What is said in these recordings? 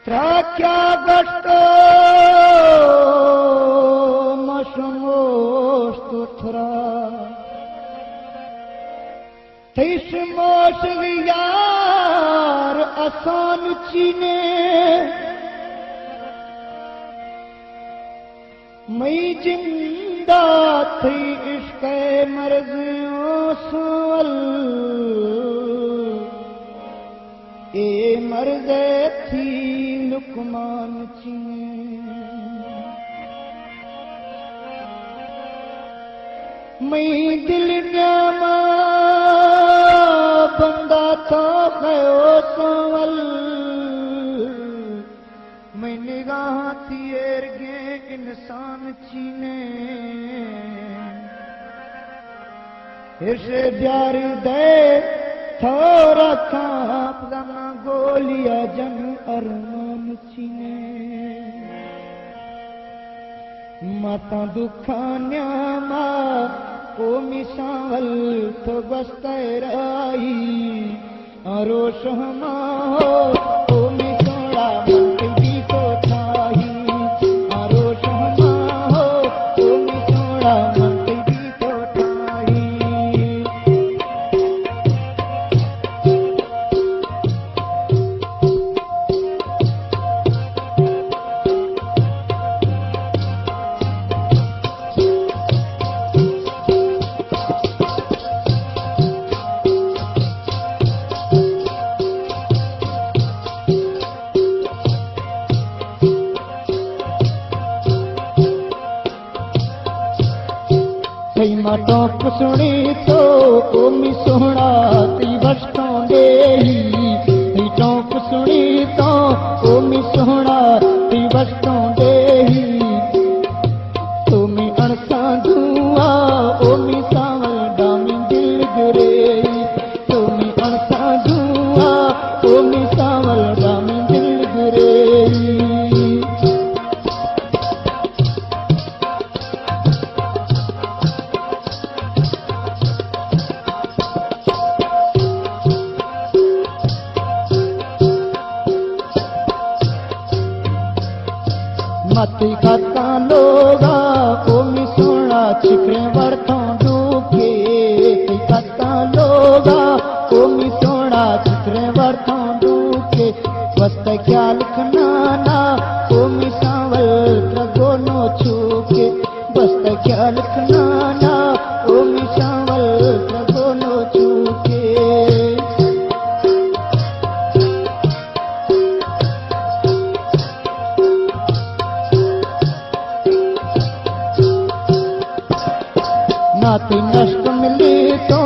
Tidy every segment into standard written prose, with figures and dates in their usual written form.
Trakyagasto masmostutra Teishmosh viyar asan chine Mai jinda thi ishke marziyon sual ए मर्ज़े थी लुकमान चीने मैं दिल न्यामा बंदा तो खयो संवल मैं निगाह थी एरगे इंसान चीने इसे प्यार दे थोड़ा खाप गमा गोलिया जन अरमान चीने माता दुखान्या मा ओ मिसावल तो बस्तराई अरोश हमा हो ओ मिसोड़ा मंत्री तो थाही अरोश हमा हो ओ मिसोड़ा मंत्री तो थाही मातो कुसुणी तो ओमी सोहना ती वस्तों देही नीटों कुसुणी तो ओमी सोहना ती वस्तों देही तुमी अणसा धुआ ओमी सावल डामी दिल गुरेही तुमी अणसा धुआ ओमी सावल डामी दिल गुरेही मती खाता लोगा ओमी सोना छिपरे वर्थों दुखे खाता लोगा ओमी सोना छिपरे वर्थों दुखे वस्त ख्याल खनाना ओमी सावल त्रगो नो छूके वस्त ख्याल खनाना ओमी सावल त्रगो नो छूके नाती नष्ट मिली तो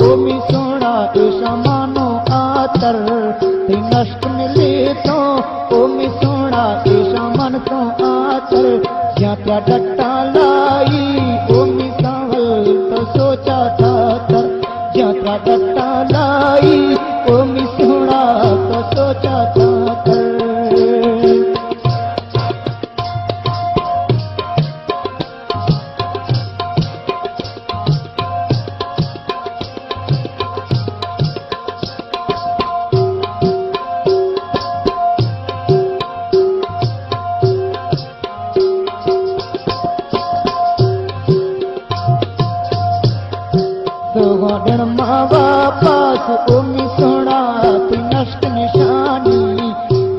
ओमी सोना ऐसा मानो आतर ती नष्ट मिली तो ओमी सोना ऐसा मन तो आतर क्या क्या डट्टा लाई ओमी सावल तो सोचा था तर क्या क्या डट्टा लाई ओमी सोना तो सोचा था तर वापस ओमी सोना ती नष्ट निशानी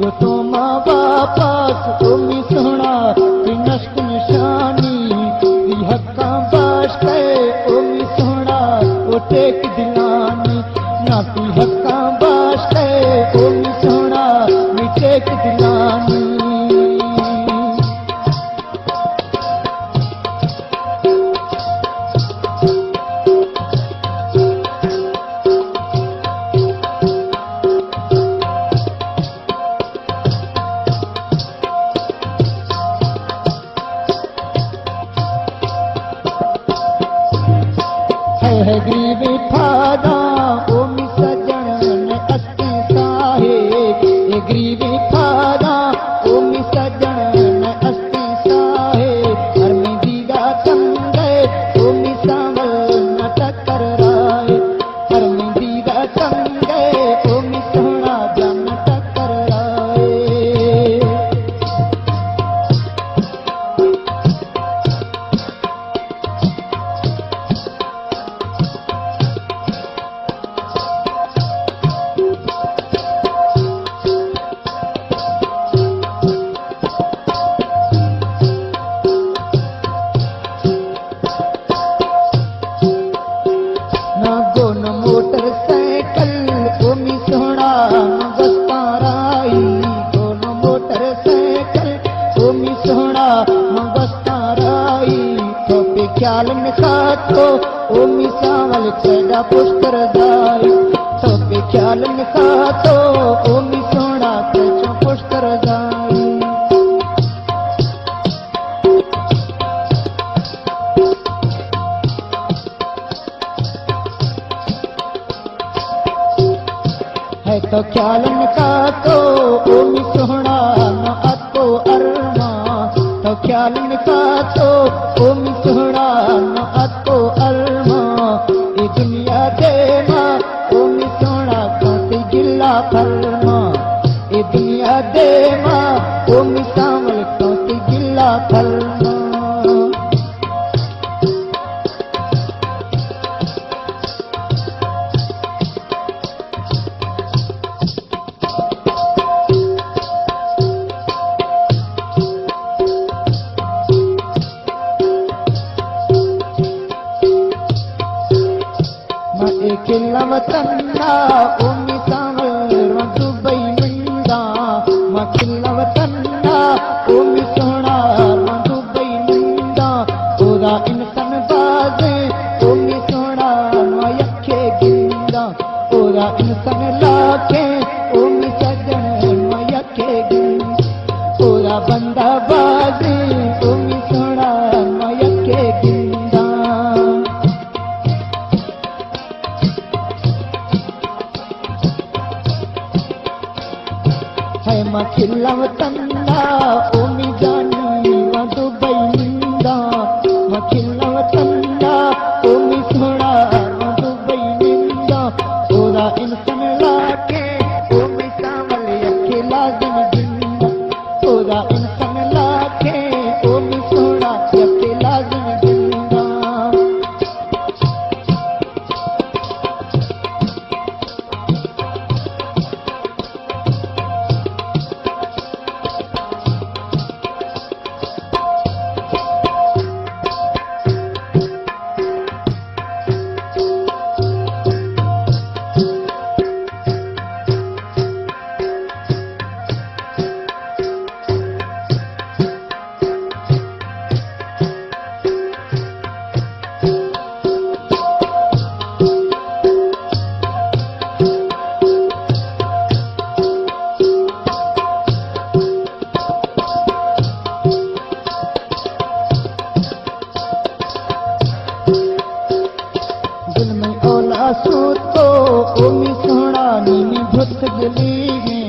वो तो माँ वापस ओमी सोना ती नष्ट निशानी ती हक्का बाश के ओमी सोना वो टेक दिलानी ना ती हक्का बाश के ओमी सोना मी टेक दिलानी है गरीबी फादा ओमी सजन अस्ते साहे ये गरीबी फादा ओमी सजन अस्ते साहे हर में दीगा चंदे ओमी सावल न टकर राय हर में दीगा चंदे ओमी सोना जन टकर राय ना गोन मोटरसाइकिल ओमी सोना ना बस्ताराई गोन मोटरसाइकिल ओमी सोना ना बस्ताराई तो पे ख्याल न खातो ओमी सावल चढ़ा पुष्कर दाई तो पे ख्याल न खातो ओमी सोना चढ़ा पुष्कर दाई है तो ख्यालन का तो ओमी सोहना न अतो अरमा तो ख्यालन का तो ओमी सोहना न अतो अरमा ये दुनिया देना ओमी सोहना कांति गिल्ला फरमा ये दुनिया देना ओमी सावल कांति गिल्ला फरमा किल्लवतन्ना ओमी सावल दुबई मिंदा मा किल्लवतन्ना ओमी सोना दुबई मिंदा ओदा इंसान बाजे ओमी सोना मा यखे गिंदा ओदा इंसान लाके ओमी सजन मा यखे गिंदा ओदा बंदा बाजे ओमी सोना मा यखे गिंदा है मखिल्लवतन्ना ओमी जानी वा दुबई मिंदा मखिल्लवतन्ना ओमी सोना वा दुबई मिंदा ओदा इंसान लाके ओमी सावल यखे लाज़िम गिंदा ओदा इंसान लाके ओमी सोना यखे लाज़िम गिंदा सूतो ओमी सोना नीनी भुत गली है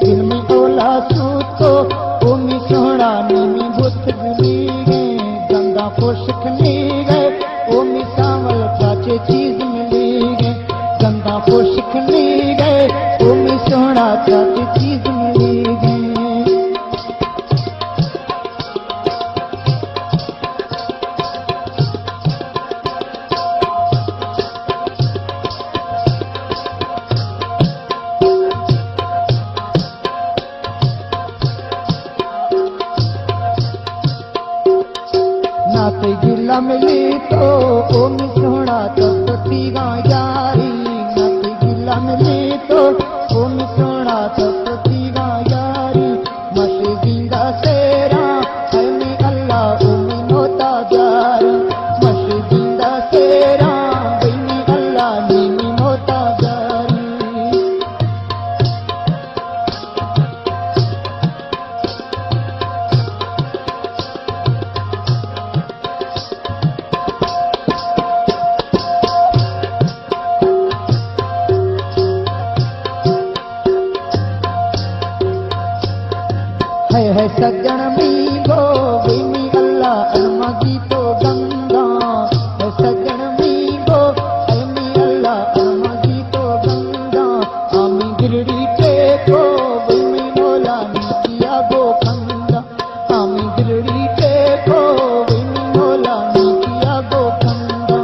दिल में ओला सूतो ओमी सोना नीनी भुत गली है गंगा पोषक ली गए ओमी सावल चाचे चीज मिली गए गंगा पोषक ली गए ओमी सोना चाचे चीज मिली गए नाते गिल्ला मिली तो ओमी सोना तब तीगा यारी नाते गिल्ला मिली तो ओमी सोना तब तीगा यारी मशे जिंदा सेरा है में अल्लाह ओमी नोता जारी मशे जिंदा सेरा है में अल्लाह नीमी नोता जारी है सज्जन मीगो विनी अल्लाह अलमगी तो गंगा है सज्जन मीगो अलमी अल्लाह अलमगी तो गंगा आमी गिरड़ी पे को विनी नोला नीतिया गो खंदा आमी गिरड़ी पे को विनी नोला नीतिया गो खंदा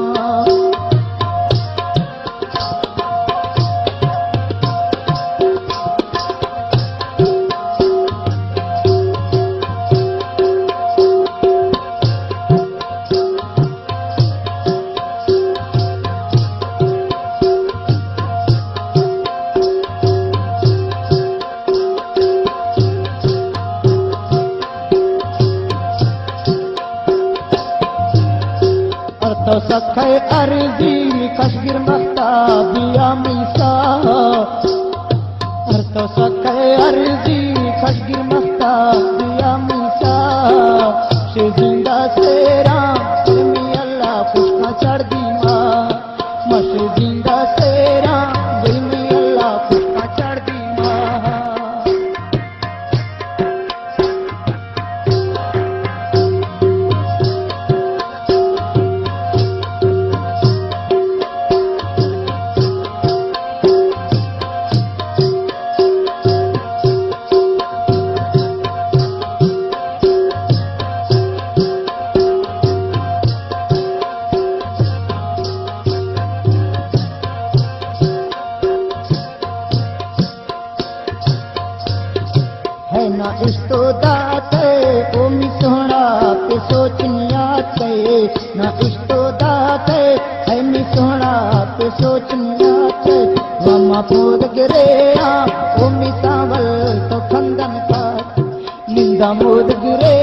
अर्जी खशगिर मस्ता बिया मीसा तो सके अर्जी खशगिर मस्ता बिया मीसा शे जिंदा सेरा मी अल्लाह पुष्का चढ़ दी माँ मशे जिंदा सेरा दिल में अल्लाह पुष्का चढ़ दी माँ ना इस्तो दाते ओ मी सोहना पे सोचनिया ते ना इस्तो दाते है मी सोहना पे सोचनिया ते वमा पोद गिरे ओ मी सावल तो खंदन का निंदा मोद गिरे